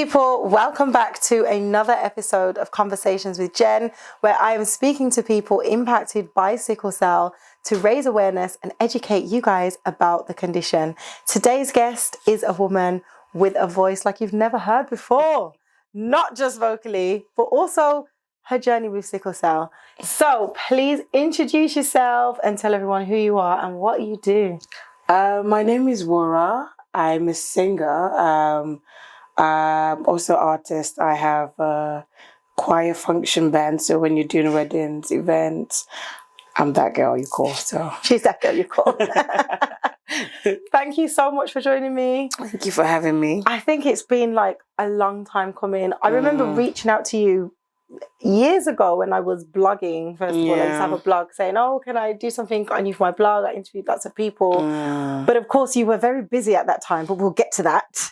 people, welcome back to another episode of Conversations with Jen, where I am speaking to people impacted by sickle cell to raise awareness and educate you guys about the condition. Today's guest is a woman with a voice like you've never heard before, not just vocally, but also her journey with sickle cell. So please introduce yourself and tell everyone who you are and what you do. My name is Wura. I'm a singer. Also artist. I have a choir function band. So when you're doing weddings, events, I'm that girl you call. So she's that girl you call. Thank you so much for joining me. Thank you for having me. I think it's been like a long time coming. I remember reaching out to you years ago when I was blogging. First of all, I used to have a blog saying, oh, can I do something on you for my blog? I interviewed lots of people. But of course, you were very busy at that time, but we'll get to that.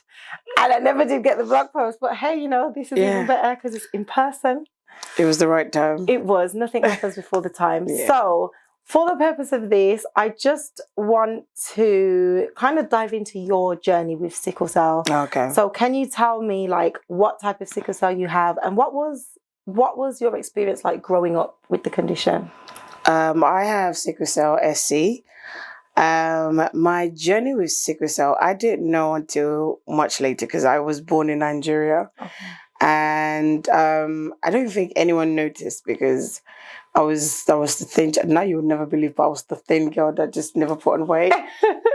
And I never did get the blog post. But hey, you know, this is even better because it's in person. It was the right time. It was. Nothing happens before the time. So for the purpose of this, I just want to kind of dive into your journey with sickle cell. Okay. So can you tell me like what type of sickle cell you have and what was your experience like growing up with the condition? I have sickle cell SC. My journey with sickle cell, I didn't know until much later because I was born in Nigeria. Okay. And I don't think anyone noticed because I was the thin. Now you would never believe, but I was the thin girl that just never put on weight.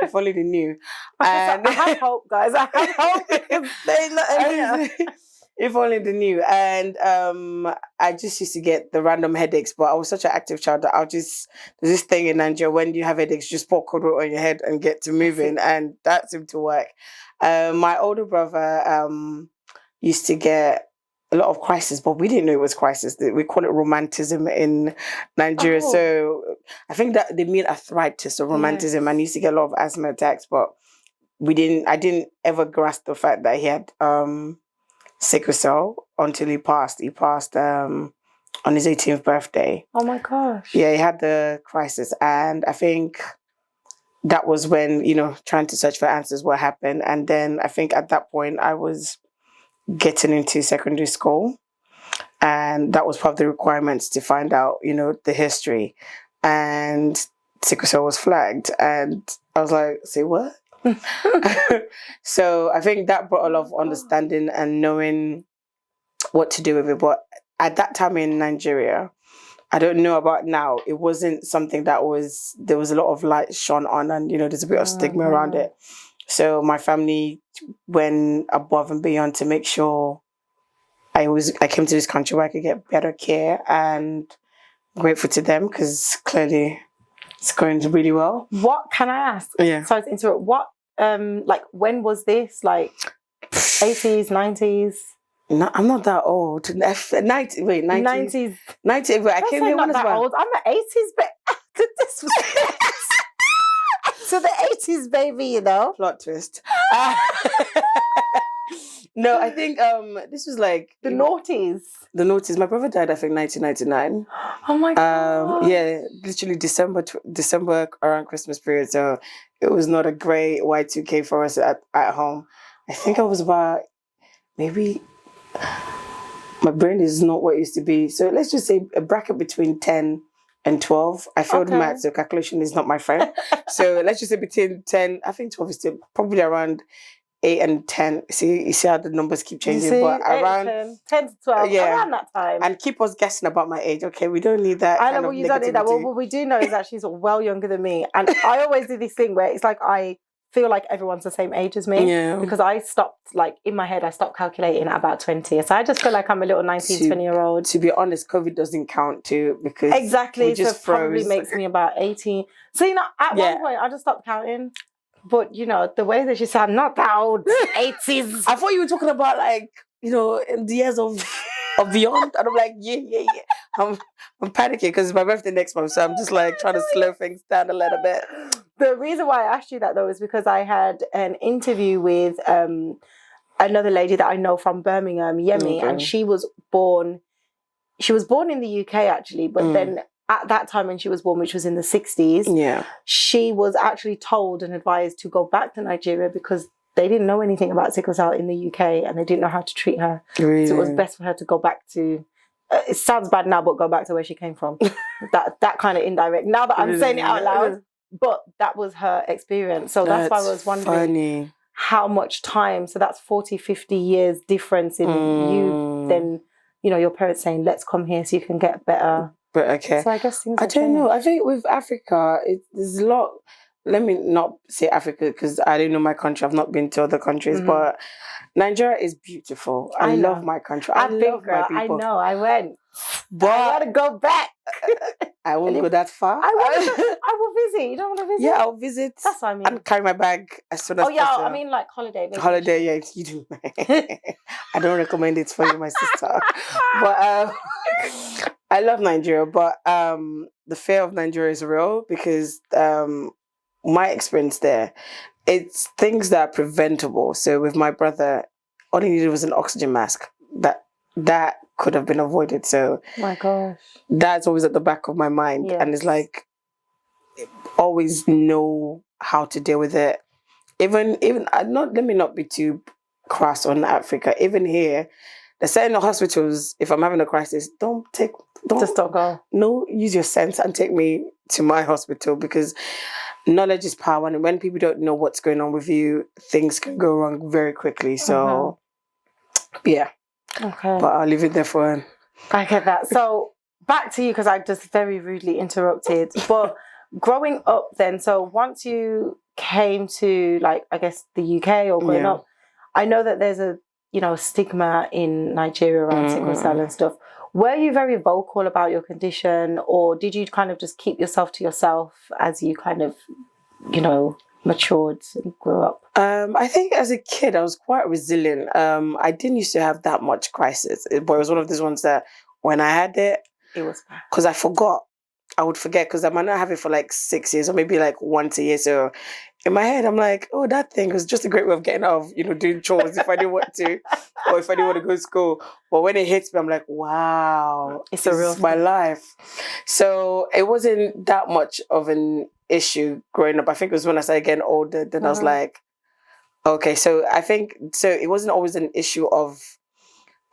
If only they knew. And I have hope, guys. I have hope because they're not if only they knew. And I just used to get the random headaches, but I was such an active child that there's this thing in Nigeria, when you have headaches, just pour Kodo on your head and get to moving, and that seemed to work. My older brother used to get a lot of crisis, but we didn't know it was crisis. We call it romanticism in Nigeria. Oh. So I think that they mean arthritis or romanticism, and he used to get a lot of asthma attacks, but I didn't ever grasp the fact that he had sickle cell until he passed. He passed on his 18th birthday. Oh my gosh. Yeah, he had the crisis. And I think that was when, trying to search for answers, what happened. And then I think at that point I was getting into secondary school. And that was part of the requirements to find out, the history. And sickle cell was flagged. And I was like, say what? So I think that brought a lot of understanding and knowing what to do with it. But at that time in Nigeria, I don't know about now, it wasn't something there was a lot of light shone on, and there's a bit of stigma around it. So my family went above and beyond to make sure I came to this country where I could get better care, and I'm grateful to them because clearly it's going really well. What can I ask? Yeah. Sorry to interrupt. What, when was this? Like 80s, 90s? No, I'm not that old. 90s. 90s. 90s. But I came here not when that old. I'm an 80s, but this was so the 80s, baby. Plot twist. No, I think this was like the noughties. The noughties. My brother died, I think, 1999. Oh my god. Yeah, literally December around Christmas period. So it was not a great Y2K for us at home. I think I was about maybe. My brain is not what it used to be. So let's just say a bracket between 10 and 12. I failed maths, so calculation is not my friend. So let's just say between 10, I think 12 is still probably around 8 and 10. You see how the numbers keep changing, but around 10 to 12, around that time. And keep us guessing about my age. Okay, we don't need that. I know, well, you don't need that. Well, what we do know is that she's well younger than me, and I always do this thing where it's like I feel like everyone's the same age as me, because I stopped, like in my head, I stopped calculating at about 20. So I just feel like I'm a little 19, 20-year-old. To be honest, COVID doesn't count too, because exactly, so it probably makes me about 18. So at one point I just stopped counting. But the way that she said, I'm not that old, 80s. I thought you were talking about in the years of beyond, and I'm like, yeah. I'm panicking because it's my birthday next month, so I'm just like trying to slow things down a little bit. The reason why I asked you that though is because I had an interview with another lady that I know from Birmingham, Yemi, and she was born in the UK actually, but then at that time when she was born, which was in the 60s, she was actually told and advised to go back to Nigeria because they didn't know anything about sickle cell in the UK, and they didn't know how to treat her. Really? So it was best for her to go back to. It sounds bad now, but go back to where she came from. that kind of indirect. Now that I'm saying it out loud, but that was her experience. So that's why I was wondering how much time. So that's 40, 50 years difference in you than, your parents saying, let's come here so you can get better. But okay. So I guess things I don't know. I think with Africa, there's a lot. Let me not say Africa because I don't know my country. I've not been to other countries, but Nigeria is beautiful. I love my country. I love my people. I know. I went. But I want to go back. I won't go that far. I will visit. You don't want to visit? Yeah, I'll visit. That's what I mean. And carry my bag as soon as possible. Oh, yeah. I mean, like holiday. Vacation. Holiday, yeah, you do. I don't recommend it for you, my sister. But I love Nigeria, but the fear of Nigeria is real because my experience there, it's things that are preventable. So with my brother, all he needed was an oxygen mask. That could have been avoided. So my gosh, that's always at the back of my mind. Yes. And it's like always know how to deal with it. Even let me not be too crass on Africa. Even here, they say in the hospitals, if I'm having a crisis, don't go. No, use your sense and take me to my hospital because knowledge is power. And when people don't know what's going on with you, things can go wrong very quickly. So, yeah. Okay. But I'll leave it there for him. I get that. So, back to you because I just very rudely interrupted. But growing up then, so once you came to, like, I guess the UK or growing up, I know that there's a, stigma in Nigeria around sickle cell and stuff. Were you very vocal about your condition, or did you kind of just keep yourself to yourself as you kind of, matured and grew up? I think as a kid, I was quite resilient. I didn't used to have that much crisis, but it was one of those ones that when I had it was bad. Because I forgot. I would forget because I might not have it for like 6 years or maybe like once a year. So in my head, I'm like, oh, that thing was just a great way of getting out of, doing chores if I didn't want to, or if I didn't want to go to school. But when it hits me, I'm like, wow, it's a real my life. So it wasn't that much of an issue growing up. I think it was when I started getting older, then I was like, okay. So I think, it wasn't always an issue of,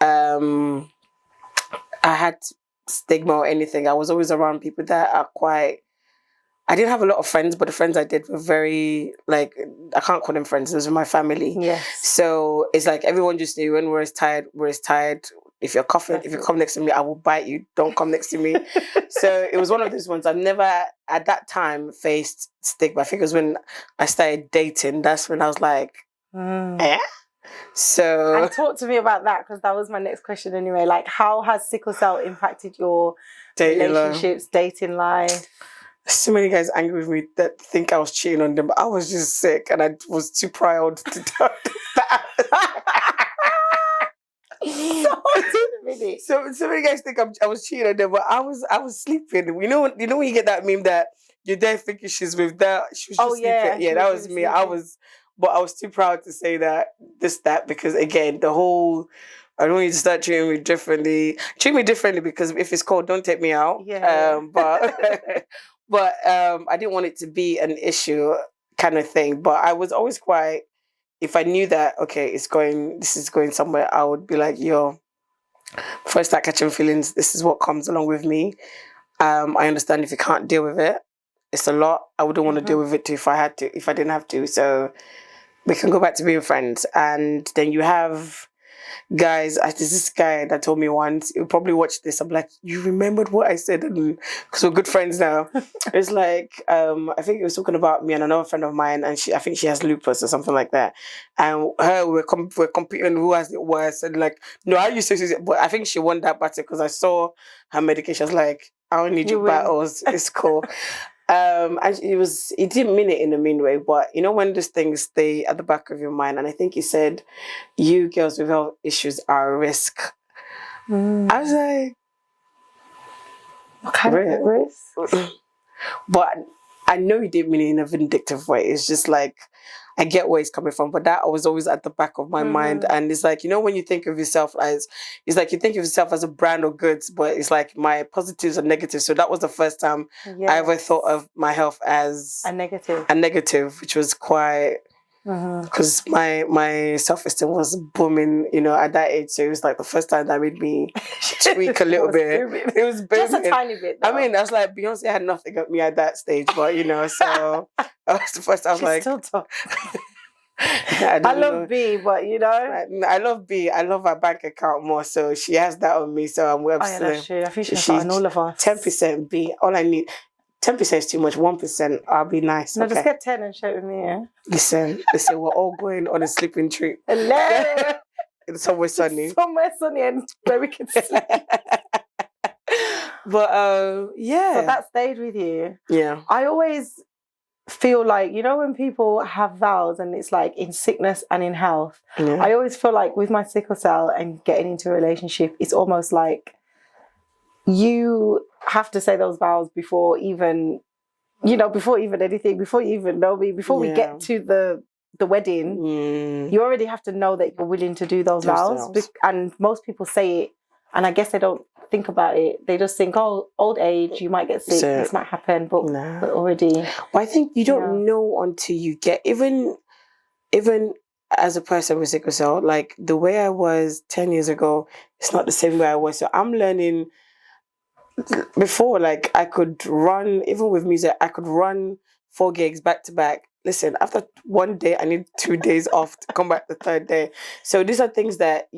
I had stigma or anything. I was always around people that are quite, I didn't have a lot of friends, but the friends I did were very, like, I can't call them friends, those were my family. Yes. So it's like everyone just knew when we're tired. If you're coughing, if you come next to me, I will bite you. Don't come next to me. So it was one of those ones. I've never, at that time, faced stigma. I think it was when I started dating. That's when I was like, eh? So... And talk to me about that, because that was my next question anyway. Like, how has sickle cell impacted your relationships, dating life? So many guys angry with me that think I was cheating on them, but I was just sick and I was too proud to talk that. So many guys think I was cheating on them, but I was sleeping. You know when you get that meme that you're there thinking she's with that, she was just sleeping. Yeah, that was me. Sleeping. But I was too proud to say that because again, the whole, I don't want you to start treating me differently. Treat me differently because if it's cold, don't take me out. Yeah. But I didn't want it to be an issue kind of thing. But I was always quite, if I knew that, okay, this is going somewhere, I would be like, yo, before I start catching feelings, this is what comes along with me. I understand if you can't deal with it, it's a lot. I wouldn't want to deal with it too if I didn't have to. So we can go back to being friends. And then you have guys, there's this guy that told me once, he'll probably watch this, I'm like, you remembered what I said? Because we're good friends now. It's like, I think he was talking about me and another friend of mine, and I think she has lupus or something like that. And we're competing who has it worse. And like, no, I used to use it, but I think she won that battle because I saw her medication. I was like, I don't need your battles. It's cool. And he didn't mean it in a mean way, but when these things stay at the back of your mind, and I think he said, you girls with health issues are a risk. I was like, what kind of risk? But I know he didn't mean it in a vindictive way. It's just like, I get where he's coming from, but that was always at the back of my mind. And it's like, when you think of yourself it's like you think of yourself as a brand of goods, but it's like my positives and negatives. So that was the first time I ever thought of my health as a negative, which was quite, because my self-esteem was booming, at that age. So it was like the first time that made me tweak a little bit. Booming. It was booming. Just a tiny bit, though. I mean, that's like Beyonce had nothing at me at that stage, but so that was the first. I was She's like, still top. I love know. B, but I love B. I love her bank account more, so she has that on me. So I'm well. Oh yeah, that's true. I think she's on all of us. 10% B. All I need. 10% is too much. 1%, I'll be nice. No, okay. just get 10 and share it with me. Yeah? Listen. We're all going on a sleeping trip. Hello. It's somewhere sunny. Somewhere sunny and where we can sleep. But yeah. So that stayed with you. Yeah. I always feel like, when people have vows and it's like in sickness and in health, I always feel like with my sickle cell and getting into a relationship, it's almost like you have to say those vows before even anything, before you even know me, before we get to the wedding, you already have to know that you're willing to do those vows. And most people say it, and I guess they don't think about it. They just think, oh, old age, you might get sick, this might happen, but already. Well, I think you don't know until you get, even as a person with sickle cell, like the way I was 10 years ago, it's not the same way I was. So I'm learning. Before, like, I could run, even with music, I could run 4 gigs back to back. Listen, after one day, I need 2 days off to come back the third day. So these are things that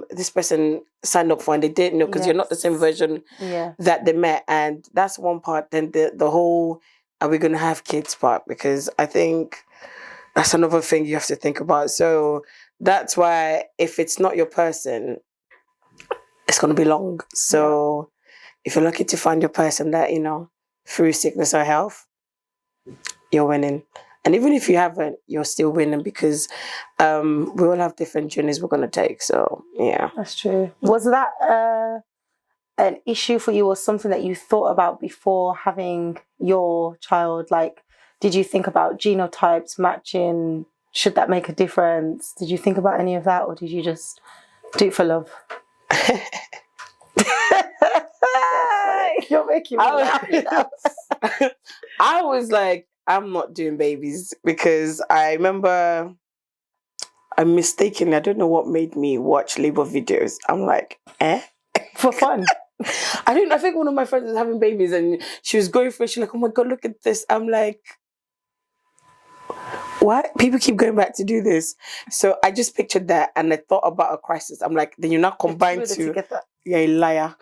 this person signed up for and they didn't know, because you're not the same version that they met. And that's one part. Then the whole, are we going to have kids part? Because I think that's another thing you have to think about. So that's why if it's not your person, it's going to be long. So if you're lucky to find your person that, through sickness or health, you're winning. And even if you haven't, you're still winning, because we all have different journeys we're going to take. So, yeah. That's true. Was that an issue for you, or something that you thought about before having your child? Like, did you think about genotypes matching? Should that make a difference? Did you think about any of that, or did you just do it for love? You're making me laugh now. I was like, I'm not doing babies, because I remember I don't know what made me watch labor videos. I'm like, for fun. I think one of my friends was having babies and she was going through it. She's like, oh my God, look at this. I'm like, what? People keep going back to do this. So I just pictured that and I thought about a crisis. I'm like, then you're not combined to... You're a liar.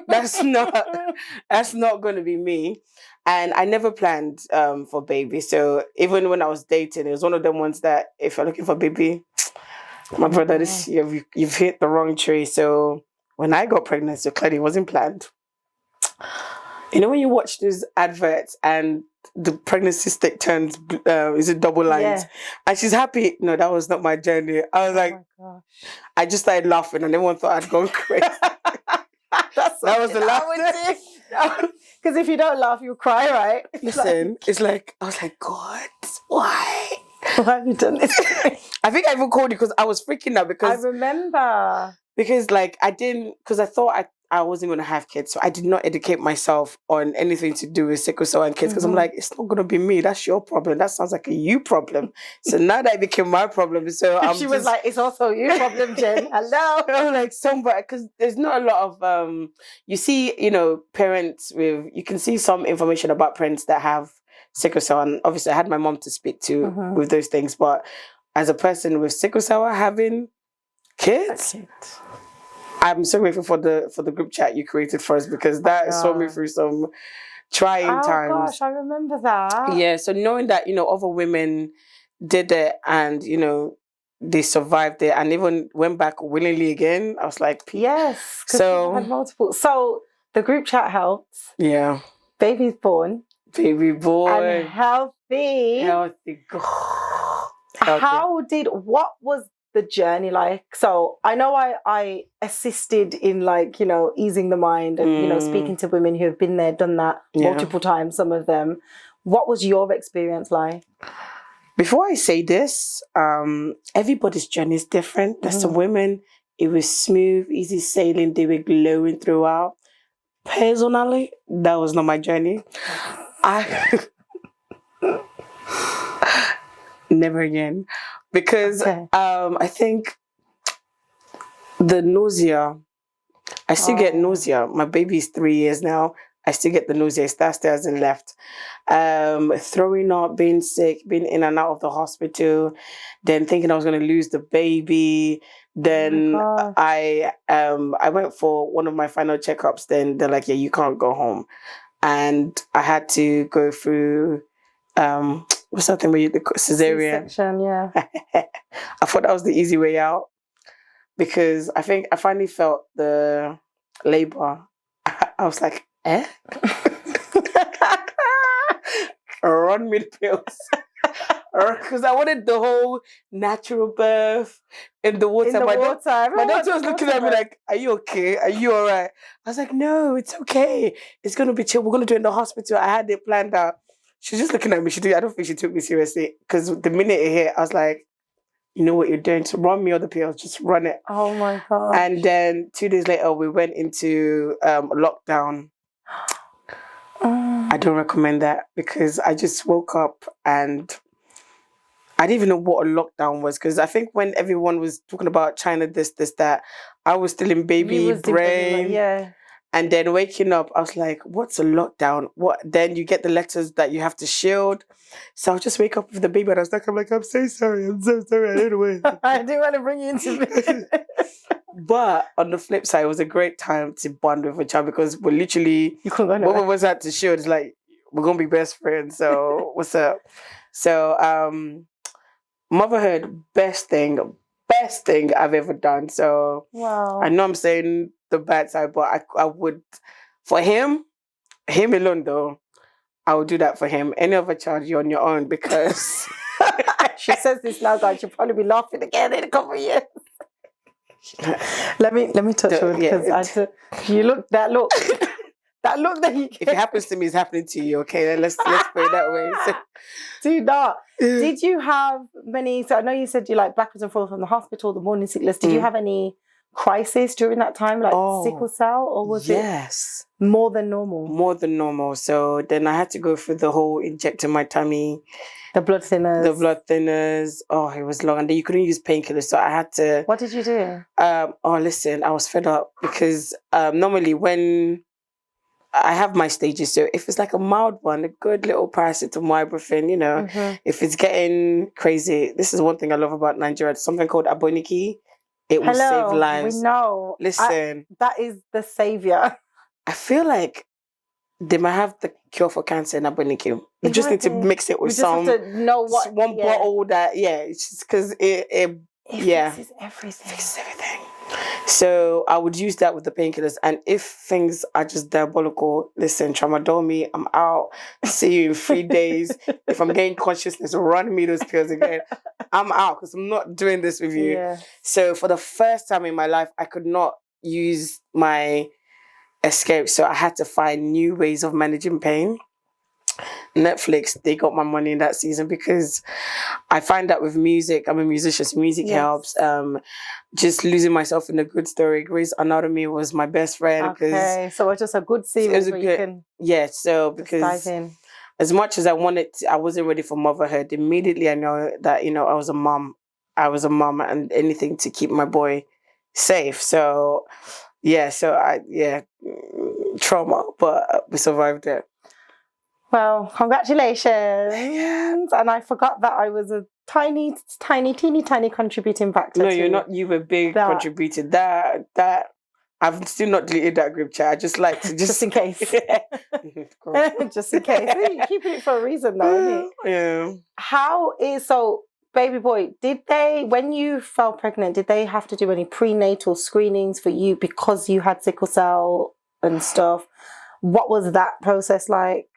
That's not going to be me. And I never planned for baby. So even when I was dating, it was one of them ones that if you're looking for baby, my brother, this year you've hit the wrong tree. So when I got pregnant, so clearly it wasn't planned. When you watch these adverts and the pregnancy stick turns, is it double lines? Yeah. And she's happy. No, that was not my journey. I was like, my gosh. I just started laughing and everyone thought I'd gone crazy. That was the laughter. Because if you don't laugh, you'll cry, right? Listen, it's like, I was like, God, why? Why have you done this? I think I even called you because I was freaking out, because... I remember. Because because I thought I wasn't going to have kids. So I did not educate myself on anything to do with sickle cell and kids, because I'm like, it's not going to be me. That's your problem. That sounds like a you problem. So now that it became my problem, so she was like, it's also your problem, Jen. Hello. I'm like, somebody, because there's not a lot of, you see, parents you can see some information about parents that have sickle cell. And obviously I had my mom to speak to with those things. But as a person with sickle cell having kids... I'm so grateful for the group chat you created for us, because that saw me through some trying times. Oh gosh, I remember that. Yeah, so knowing that, other women did it and, they survived it and even went back willingly again, I was like... Yes, because so had multiple. So the group chat helps. Yeah. Baby's born. Baby boy. And healthy. Healthy. What was the journey like? So I know I assisted in easing the mind and speaking to women who have been there, done that multiple times, some of them. What was your experience like? Before I say this, everybody's journey is different. There's some women, it was smooth, easy sailing, they were glowing throughout. Personally, that was not my journey. Never again. Because Okay. I think the nausea, I still get nausea. My baby's 3 years now. I still get the nausea. That still hasn't left. Throwing up, being sick, being in and out of the hospital, then thinking I was going to lose the baby. Then Oh I went for one of my final checkups. Then they're like, yeah, you can't go home. And I had to go through, what's that thing where the cesarean? C-section, yeah. I thought that was the easy way out because I think I finally felt the labor. I was like, eh? Run me the pills. Because I wanted the whole natural birth in the water. In the water. My Everyone doctor wants was looking at me like, are you okay? Are you all right? I was like, no, it's okay. It's going to be chill. We're going to do it in the hospital. I had it planned out. She's just looking at me. I don't think she took me seriously. Because the minute it hit, I was like, you know what you're doing? So run me all the pills. Just run it. Oh my God. And then 2 days later, we went into lockdown. I don't recommend that because I just woke up and I didn't even know what a lockdown was because I think when everyone was talking about China, this, that, I was still in baby brain. Yeah. And then waking up, I was like, what's a lockdown? What? Then you get the letters that you have to shield. So I'll just wake up with the baby and I was like, I'm so sorry. I'm so sorry. I don't know. I didn't want to bring you into this. But on the flip side, it was a great time to bond with a child because we're literally, You couldn't go both nowhere. of us had to shield. It's like, we're going to be best friends. So what's up? So, motherhood, best thing I've ever done. So Wow. I know I'm saying the bad side, but I would, for him alone though, I would do that for him. Any other child, you're on your own because She says this now, guys. She'll probably be laughing again in a couple of years. Let me touch on because you look that look. That look that you get. If it happens to me, it's happening to you. Okay, let's put it that way. So, do not. Did you have many? So I know you said you like backwards and forth from the hospital, the morning sickness. Did you have any crisis during that time, like sickle cell, or was it more than normal? More than normal. So then I had to go through the whole injecting my tummy. The blood thinners. Oh, it was long. And then you couldn't use painkillers. So I had to... What did you do? Listen, I was fed up because normally when I have my stages, so if it's like a mild one, a good little paracetamol, ibuprofen, you know, if it's getting crazy, this is one thing I love about Nigeria. It's something called aboniki. It will save lives. We know. Listen. That is the savior. I feel like they might have the cure for cancer in aboniki. You just need to mix it with some... We just have to know what... One bottle that, it's just because it fixes everything. Fixes everything. So I would use that with the painkillers. And if things are just diabolical, listen, tramadol me, I'm out. See you in 3 days. If I'm getting consciousness, run me those pills again. I'm out because I'm not doing this with you. Yeah. So for the first time in my life, I could not use my escape. So I had to find new ways of managing pain. Netflix, they got my money in that season because I find that with music, I'm a musician, so music helps. Just losing myself in a good story. Grey's Anatomy was my best friend. Okay, so it's just a good series where you can so because dive in. As much as I wanted to, I wasn't ready for motherhood. Immediately I know that, I was a mom. And anything to keep my boy safe. So trauma, but we survived it. Well, congratulations. And I forgot that I was a teeny, tiny contributing factor. No, you're not. You were big contributed. That I've still not deleted that group chat. I just like to just in case. Just in case. You're keeping it for a reason though, isn't it? Yeah. So baby boy, when you fell pregnant, did they have to do any prenatal screenings for you because you had sickle cell and stuff? What was that process like?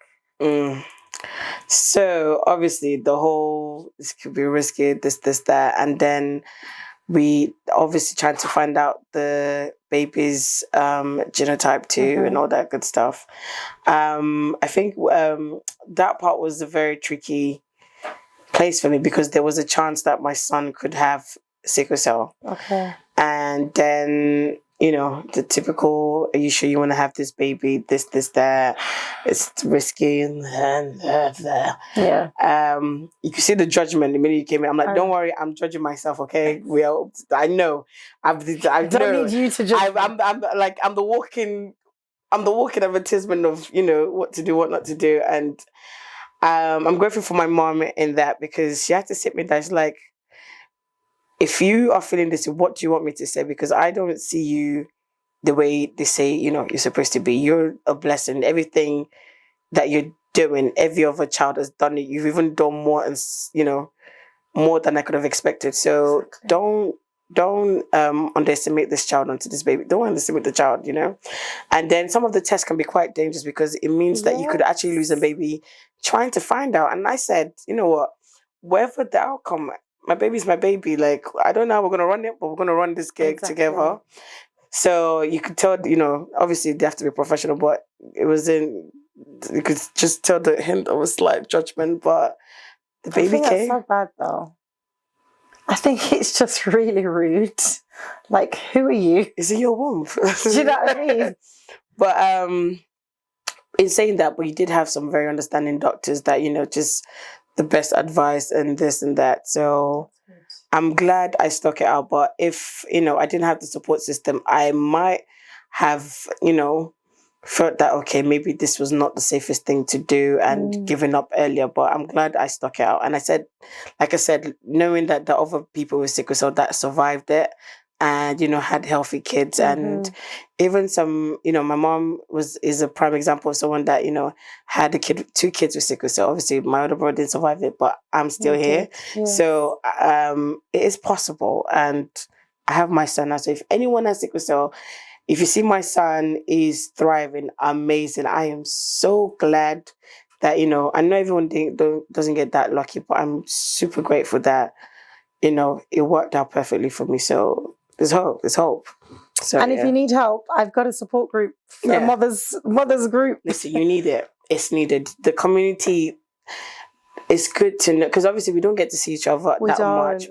So obviously this could be risky, this, that, and then we obviously tried to find out the baby's genotype too and all that good stuff. I think that part was a very tricky place for me because there was a chance that my son could have sickle cell. Okay. And then you know, the typical, are you sure you want to have this baby? This, that. It's risky and Yeah. You can see the judgment the minute you came in. I'm like, don't worry, I'm judging myself, okay? I know. I don't need you to judge. I'm the walking advertisement of, you know, what to do, what not to do. And I'm grateful for my mom in that, because she had to sit me down. She's like, if you are feeling this, what do you want me to say? Because I don't see you the way they say, you know, you're supposed to be. You're a blessing. Everything that you're doing, every other child has done it. You've even done more, and you know, more than I could have expected. So don't underestimate this child onto this baby. Don't underestimate the child, you know. And then some of the tests can be quite dangerous, because it means that you could actually lose a baby trying to find out. And I said, you know what, wherever the outcome, my baby's my baby. Like, I don't know how we're gonna run it, but we're gonna run this gig together. So you could tell, you know, obviously they have to be professional, but you could just tell the hint of a slight judgment, but the baby came. That's so bad though. I think it's just really rude. Like, who are you? Is it your womb? Do you know what I mean? But in saying that, we did have some very understanding doctors that, you know, just the best advice and this and that. So I'm glad I stuck it out. But if, you know, I didn't have the support system, I might have, you know, felt that, okay, maybe this was not the safest thing to do and given up earlier. But I'm glad I stuck it out. And I said, like I said, knowing that the other people with sickle cell that survived it and, you know, had healthy kids, and even some, you know, my mom is a prime example of someone that, you know, had two kids with sickle cell. Obviously my older brother didn't survive it, but I'm still here. So it is possible. And I have my son now. So if anyone has sickle cell, if you see my son is thriving, amazing. I am so glad that, you know, I know everyone doesn't get that lucky, but I'm super grateful that, you know, it worked out perfectly for me. So there's hope. There's hope. So, and if you need help, I've got a support group, a mothers group. Listen, you need it. It's needed. The community is good to know, because obviously we don't get to see each other that much.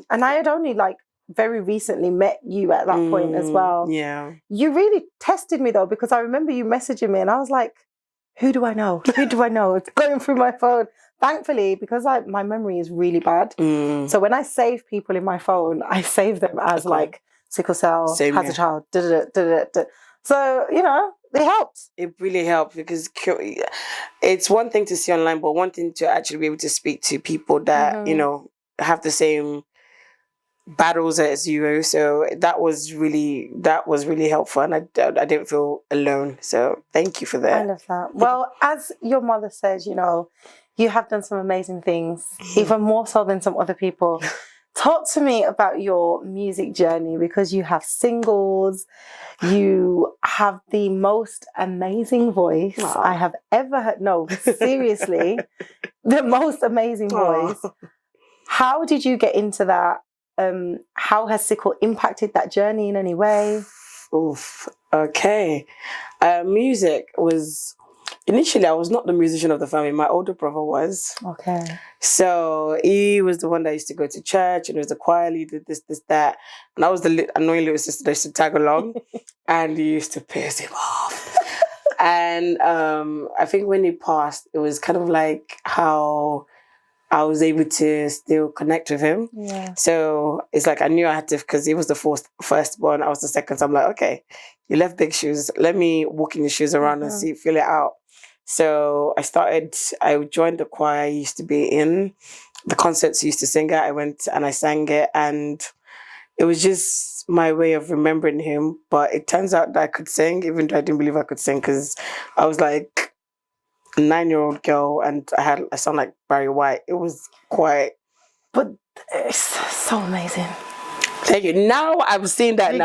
And I had only like very recently met you at that point as well. Yeah. You really tested me though, because I remember you messaging me and I was like, who do I know? Who do I know? Going through my phone. Thankfully, because my memory is really bad. So when I save people in my phone, I save them as like sickle cell, has a child. So, you know, it helped. It really helped, because it's one thing to see online, but one thing to actually be able to speak to people that, you know, have the same battles as you. So that was really helpful, and I didn't feel alone. So thank you for that. I love that. Well, as your mother says, you know, you have done some amazing things, even more so than some other people. Talk to me about your music journey, because you have singles, you have the most amazing voice I have ever heard. No, seriously, the most amazing voice. How did you get into that? How has sickle impacted that journey in any way? Okay. Music was... Initially, I was not the musician of the family. My older brother was. Okay. So he was the one that used to go to church, and he was the choir leader, this, that. And I was the annoying little sister that used to tag along, and he used to piss him off. And I think when he passed, it was kind of like how I was able to still connect with him. Yeah. So it's like I knew I had to, because he was the firstborn, I was the second. So I'm like, okay, you left big shoes. Let me walk in your shoes around and feel it out. So I joined the choir I used to be in. The concerts I used to sing at, I went and I sang it. And it was just my way of remembering him. But it turns out that I could sing, even though I didn't believe I could sing, because I was like a 9-year-old girl and I sound like Barry White. It was quite... But it's so amazing. Thank you. Now I'm seeing that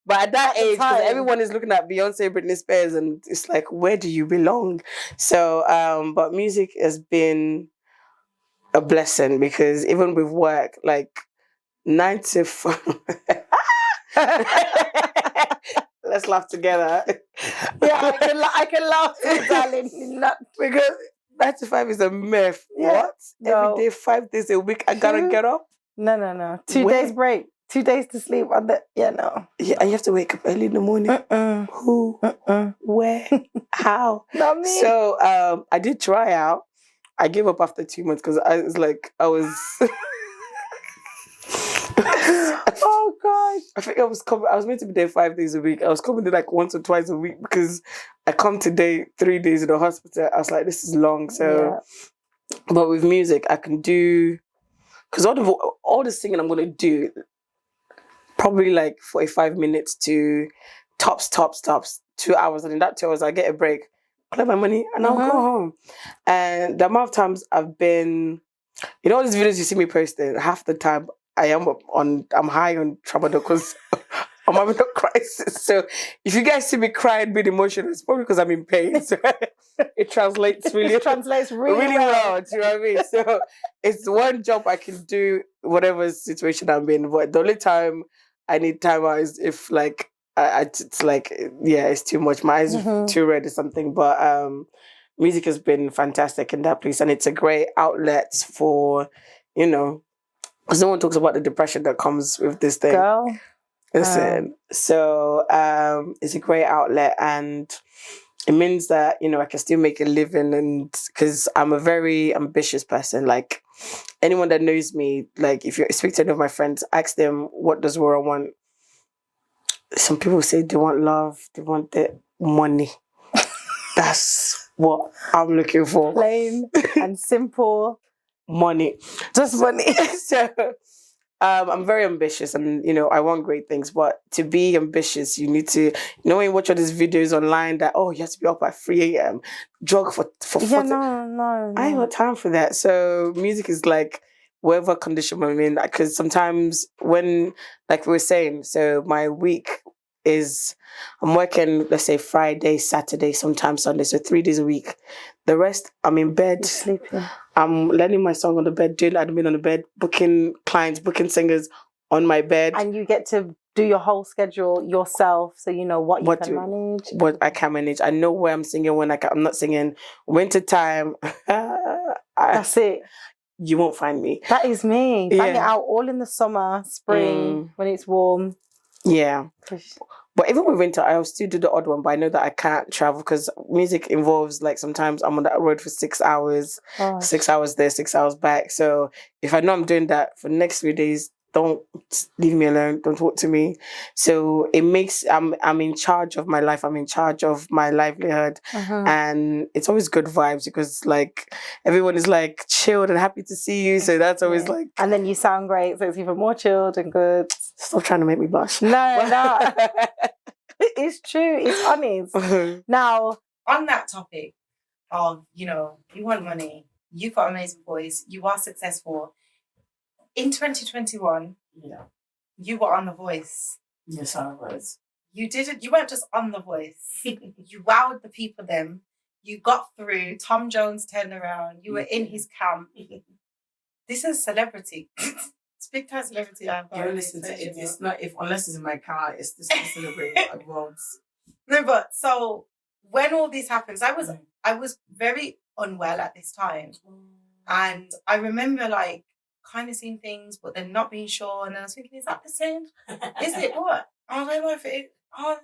but at that age, because everyone is looking at Beyonce, Britney Spears, and it's like, where do you belong? So, but music has been a blessing, because even with work, like 9 to 5... Let's laugh together. Yeah, I can laugh too, darling. Because 9 to 5 is a myth. Yeah. What? No. Every day, 5 days a week, I gotta get up? No. 2 days break. 2 days to sleep on the... Yeah, no. Yeah, and you have to wake up early in the morning. Who? Where? How? Not me. So I did try out. I gave up after 2 months because I was like, I was... Oh gosh. I think I was meant to be there 5 days a week. I was coming there like once or twice a week because I come today 3 days in the hospital. I was like, this is long. So, but with music, I can do, because all the singing I'm gonna do, probably like 45 minutes to tops 2 hours, and in that 2 hours I get a break, collect my money, and I'll go home. And the amount of times I've been, all these videos you see me posting, half the time I'm high on tramadol because I'm having a crisis. So if you guys see me crying, being emotional, it's probably because I'm in pain. So it translates really well. Do you know what I mean? So it's one job I can do whatever situation I'm in. But the only time I need time out is if like it's like, yeah, it's too much. My eyes are too red or something. But music has been fantastic in that place, and it's a great outlet for, because no one talks about the depression that comes with this thing. Girl. Listen, so it's a great outlet, and it means that, I can still make a living, and because I'm a very ambitious person. Like, anyone that knows me, like, if you speak to any of my friends, ask them, what does Wura want? Some people say they want love, they want the money. That's what I'm looking for. Plain and simple. Money. Just money. So I'm very ambitious, and I want great things, but to be ambitious you need to, when you watch all these videos online that, you have to be up at 3 a.m, jog for 40. No. I ain't got time for that. So music is like whatever condition I'm in, because sometimes when, like we were saying, so my week is, I'm working, let's say Friday, Saturday, sometimes Sunday, so 3 days a week. The rest, I'm in bed. You're sleeping. I'm learning my song on the bed, doing admin on the bed, booking clients, booking singers on my bed. And you get to do your whole schedule yourself, so you know what you can manage. What I can manage. I know where I'm singing, when I'm not singing. Winter time, that's it. You won't find me. That is me. Bang it out all in the summer, spring, when it's warm. Yeah. But even with winter, I'll still do the odd one, but I know that I can't travel because music involves, like, sometimes I'm on that road for 6 hours, 6 hours there, 6 hours back. So if I know I'm doing that for the next 3 days, don't leave me alone. Don't talk to me. So it makes, I'm in charge of my life. I'm in charge of my livelihood. And it's always good vibes because, like, everyone is like chilled and happy to see you. So that's always like... And then you sound great. So it's even more chilled and good. Stop trying to make me blush. No. It's true. It's honest. Now, on that topic of, you want money, you've got an amazing voice, you are successful. In 2021, you were on The Voice. Yes, I was. You weren't just on The Voice. You wowed the people then. You got through. Tom Jones turned around. You were in his camp. This is celebrity. It's big time celebrity. Listen to it. It's not, unless it's in my car, it's just celebrating awards. No, but so when all this happens, I was very unwell at this time. And I remember, like, kind of seeing things, but then not being sure. And I was thinking, is that the same? Is it what? I don't know if it. I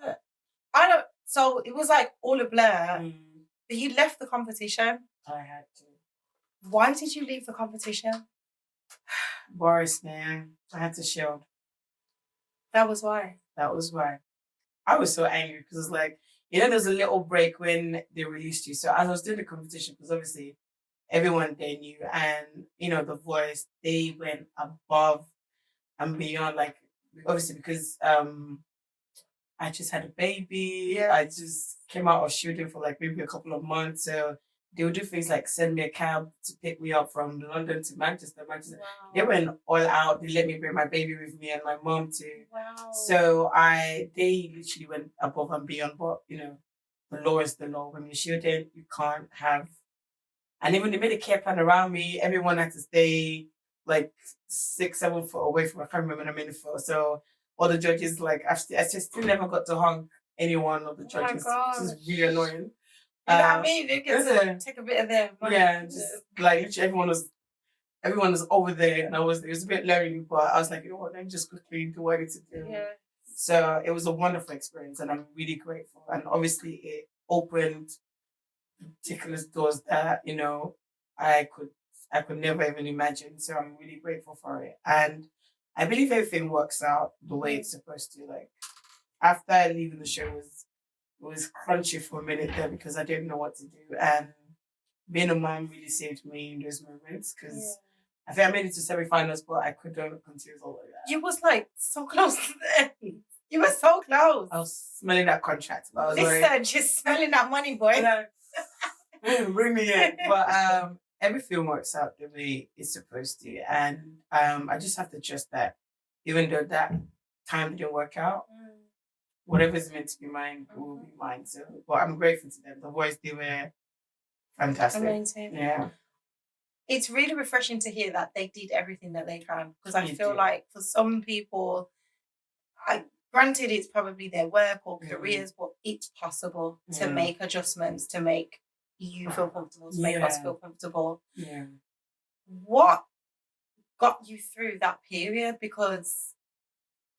don't. So it was like all a blur. But you left the competition. I had to. Why did you leave the competition? Boris, man, I had to shield. That was why. I was so angry because it's like, there's a little break when they released you. So as I was doing the competition, because obviously everyone they knew, and The Voice, they went above and beyond, like, obviously because I just had a baby. I just came out of shooting for like maybe a couple of months, so they would do things like send me a cab to pick me up from London to Manchester. Wow. They went all out. They let me bring my baby with me and my mom too. Wow. So they literally went above and beyond. But the law is the law. When you're shooting, you can't have. And even they made a care plan around me. Everyone had to stay like 6-7 foot away from. I can't remember how many foot. So all the judges, like, I just still never got to hug anyone of the judges. This is really annoying. You know what I mean? It gets to take a bit of their money. Yeah, just like everyone was everyone was over there, and it was a bit lonely, but I was like, you know what, let me just quickly do what I need to do. Yeah. So it was a wonderful experience, and I'm really grateful. And obviously, it opened particular doors that I could never even imagine. So I'm really grateful for it, and I believe everything works out the way it's supposed to. Like after leaving the show, it was crunchy for a minute there because I didn't know what to do, and being a mom really saved me in those moments because I think I made it to semi-finals, but I couldn't continue all of that. You was like so close to the end. You were so close. I was smelling that contract. But I was Listen, just smelling that money, boy. Bring me in. But everything works out the way it's supposed to. And I just have to trust that even though that time didn't work out, whatever's meant to be mine will be mine. So, but I'm grateful to them. The voice, they were fantastic. Amazing. Yeah. It's really refreshing to hear that they did everything that they can, because I feel like for some people, granted it's probably their work or careers, but it's possible to make adjustments, to make you feel comfortable, to make us feel comfortable. Yeah. What got you through that period? Because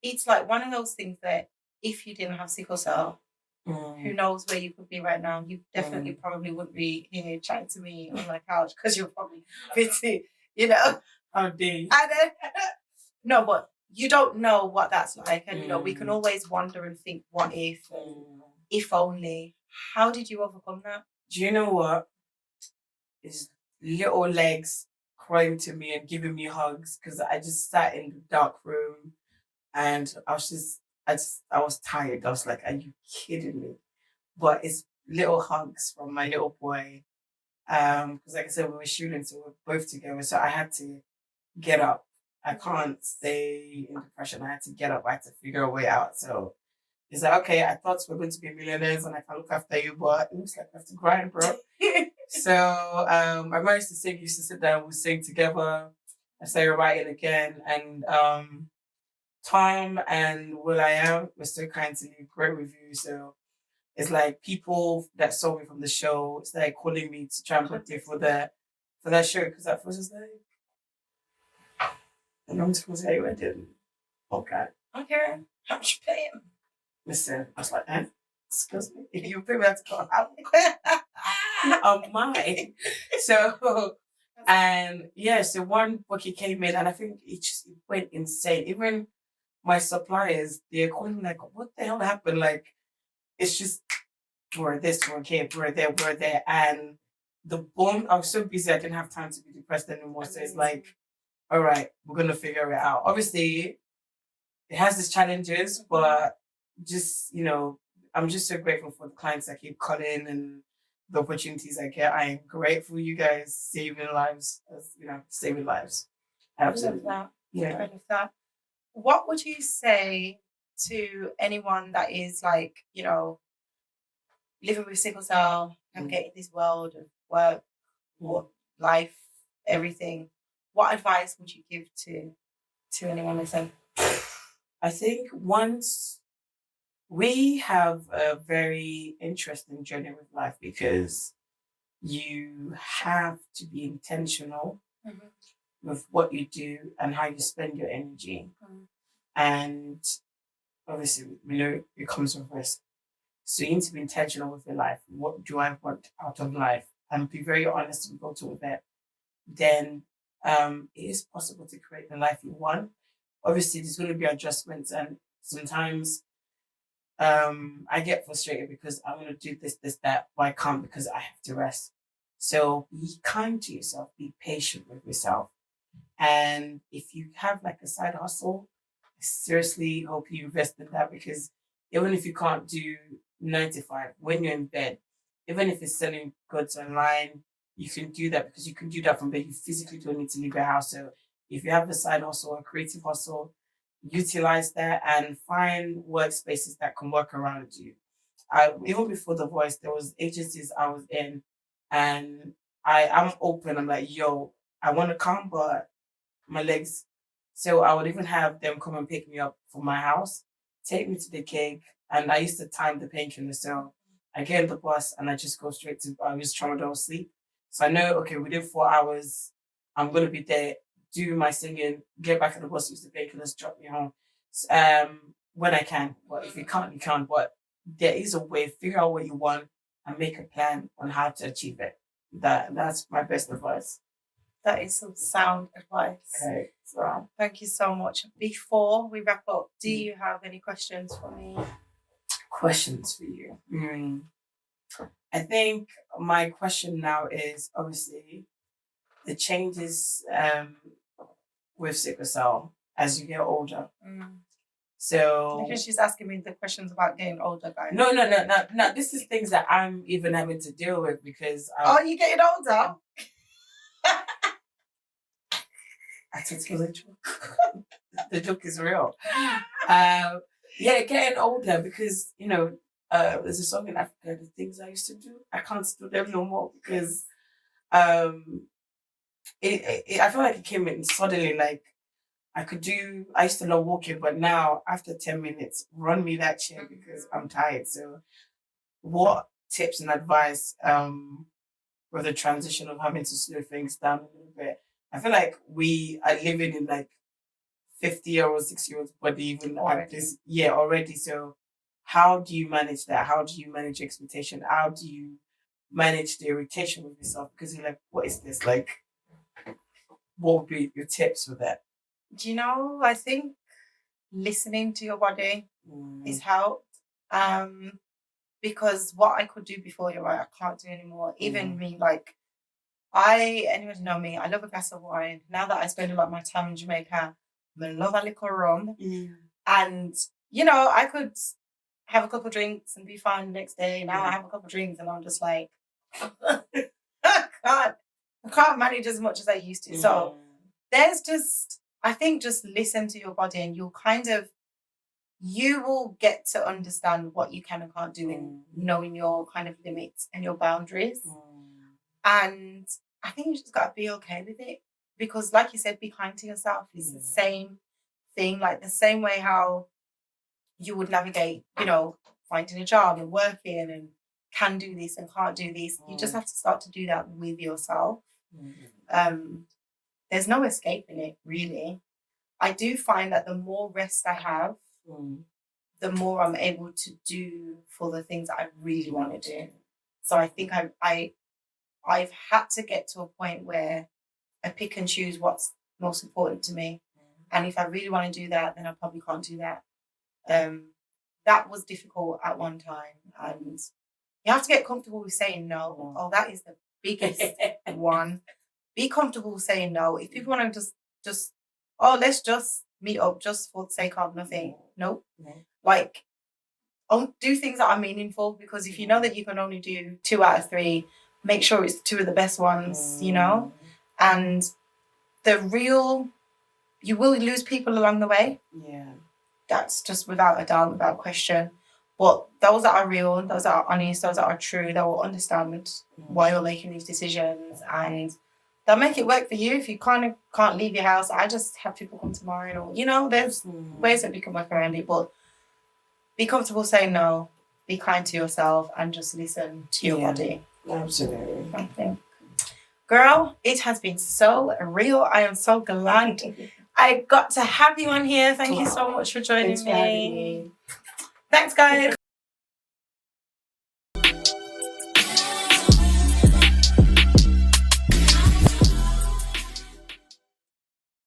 it's like one of those things that if you didn't have sickle cell, who knows where you could be right now? You definitely probably wouldn't be here chatting to me on my couch because you're probably busy, How dare you? No, but you don't know what that's like. And, we can always wonder and think, what if, if only. How did you overcome that? Do you know what? His little legs crying to me and giving me hugs because I just sat in the dark room and I was tired. I was like, are you kidding me? But it's little hugs from my little boy. Because like I said, we were shooting, so we were both together. So I had to get up. I can't stay in depression. I had to get up. I had to figure a way out. So he's like, okay, I thought we were going to be millionaires and I can look after you, but it looks like I have to grind, bro. So I managed to sing, used to sit down, we sing together. I started writing again. And Tom and will.i.am were so kind to leave great reviews. So it's like people that saw me from the show started calling me to try and book me for that show. Because at first it's like, and I'm just going to tell you I didn't. Okay. Okay. How much you pay him? Listen, I was like, excuse me, you pay me to go out on mine. So, and so one bookie came in and I think it went insane. Even my suppliers, they're calling like, what the hell happened? Like, it's just, we're this, we're okay, we're there. And the boom, I was so busy, I didn't have time to be depressed anymore. So it's like, all right, we're going to figure it out. Obviously, it has its challenges, but just, I'm just so grateful for the clients that keep calling and the opportunities I get. I am grateful you guys saving lives, saving lives. Absolutely. I love that. Yeah. I love that. What would you say to anyone that is like, living with sickle cell, navigating this world of work, life, everything? What advice would you give to anyone listening? I think once we have a very interesting journey with life because you have to be intentional with what you do and how you spend your energy. And obviously, we know it comes with risk. So you need to be intentional with your life. What do I want out of life? And be very honest and go to it. Then it is possible to create the life you want. Obviously, there's going to be adjustments, and sometimes I get frustrated because I want to do this, that, but I can't because I have to rest. So be kind to yourself, be patient with yourself. And if you have like a side hustle, I seriously hope you invest in that because even if you can't do 9 to 5, when you're in bed, even if it's selling goods online, you can do that because you can do that from bed. You physically don't need to leave your house. So if you have a side hustle or a creative hustle, utilize that and find workspaces that can work around you. Even before The Voice, there was agencies I was in and I'm open. I'm like, yo, I want to come, but my legs. So I would even have them come and pick me up from my house, take me to the gig, and I used to time the painkiller. So I get on the bus and I just go straight to, I was tramadol sleep. So I know, okay, within 4 hours, I'm going to be there, do my singing, get back on the bus, use the vehicle, drop me home. When I can. But if you can't, you can't. But there is a way. Figure out what you want and make a plan on how to achieve it. That's my best advice. That is some sound advice. Okay, so thank you so much. Before we wrap up, do you have any questions for me? Questions for you. I think my question now is obviously the changes with sickle cell as you get older. So because she's asking me the questions about getting older, guys. No. This is things that I'm even having to deal with because you're getting older. I told you the joke. The joke is real. Getting older because there's a song in Africa, the things I used to do, I can't do them no more because I feel like it came in suddenly. Like I used to love walking, but now after 10 minutes, run me that chair because I'm tired. So what tips and advice with the transition of having to slow things down a little bit? I feel like we are living in like 50-year-old, 60-year-old body even at this year already. So how do you manage that? How do you manage expectation? How do you manage the irritation with yourself? Because you're like, what is this? Like, what would be your tips for that? Do you know, I think listening to your body is helped. Because what I could do before, you're right, I can't do anymore. Even me, like, anybody know me, I love a glass of wine. Now that I spend a lot of my time in Jamaica, I love a little rum. And, I could have a couple of drinks and be fine the next day. Now I have a couple of drinks and I'm just like, I can't manage as much as I used to. So there's I think just listen to your body and you will get to understand what you can and can't do in knowing your kind of limits and your boundaries. And I think you just got to be okay with it. Because like you said, be kind to yourself. It's the same thing, like the same way how you would navigate, finding a job and working and can do this and can't do this. You just have to start to do that with yourself. There's no escaping it, really. I do find that the more rest I have, the more I'm able to do for the things that I really want to do. So I think I've had to get to a point where I pick and choose what's most important to me. And if I really want to do that, then I probably can't do that. That was difficult at one time. And you have to get comfortable with saying no. Oh, that is the biggest one. Be comfortable with saying no. If people want to just let's just meet up just for the sake of nothing. Nope. Like, do things that are meaningful, because if you know that you can only do 2 out of 3, make sure it's 2 of the best ones, and you will lose people along the way. Yeah. That's just without a doubt, without question. But those that are real, those that are honest, those that are true, they will understand why you're making these decisions, and they'll make it work for you. If you can't leave your house, I just have people come tomorrow, or there's ways that we can work around it. But be comfortable saying no, be kind to yourself, and just listen to your body. Absolutely. I think. Girl, it has been so real. I am so glad I got to have you on here. Thank you so much for joining me. Thanks, guys.